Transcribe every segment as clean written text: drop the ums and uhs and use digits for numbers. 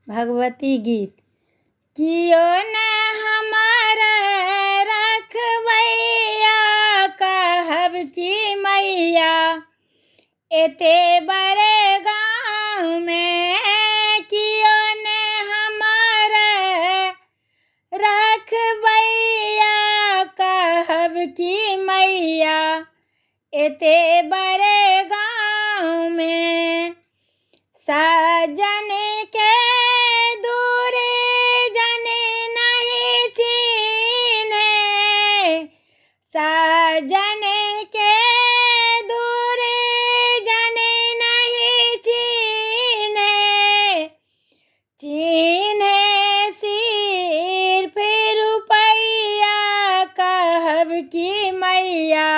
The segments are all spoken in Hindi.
भगवती गीत। कियो न हमार रखवैया, कहब की मैया एते बड़े गाँव में। कियो न हमार रखवैया, कहब की मैया एते बड़े गाँव में। साजन के दूरे जने नहीं चीन्हे, साजन के दूरे जने नहीं चीन्हे। चीन्हे सिर्फ रुपैया, कहब की मैया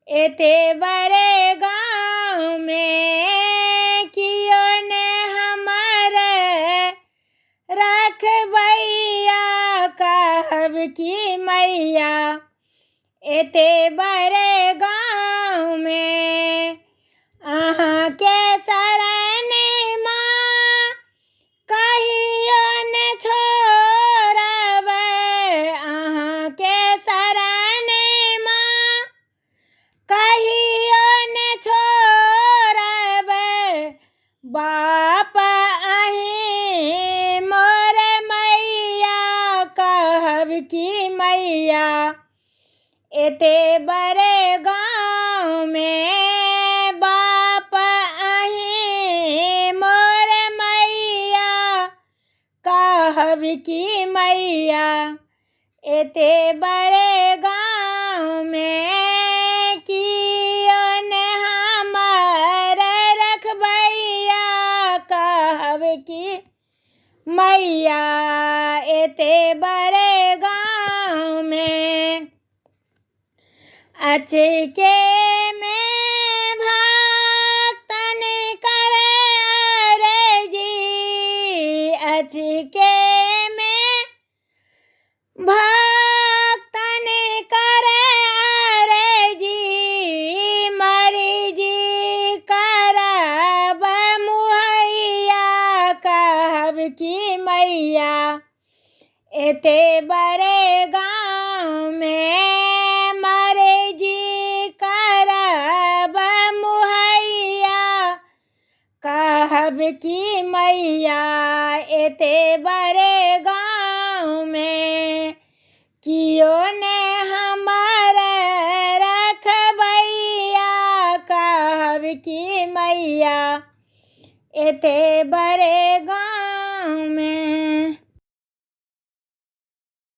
एते बड़े गाँव में। कियो न हमार रखवैया, कहब की मैया एते बड़े गाँव में। अहाँ के शरण माँ कहियो न छोड़ब, अहाँ के शरण माँ कहियो न छोड़ब। बाप अहीं मोर मैया, कहब की मैया एते बड़े गाँव में। बाप अहीं मोर मैया, कहब की मैया एते बड़े गाँव में। कियो न हमार रखवैया, कहब की मैया एते बड़े गाँव में। अचके में भक्तन करे अर्जी, अचके में भक्तन करे अर्जी। मर्जी करब मुहैया, कहब की मैया एते बड़े गाँव में। मर्जी करब मुहैया, कहब की मैया एते बड़े गाँव में। कियो न हमार रखवैया, कहब की मैया एते बड़े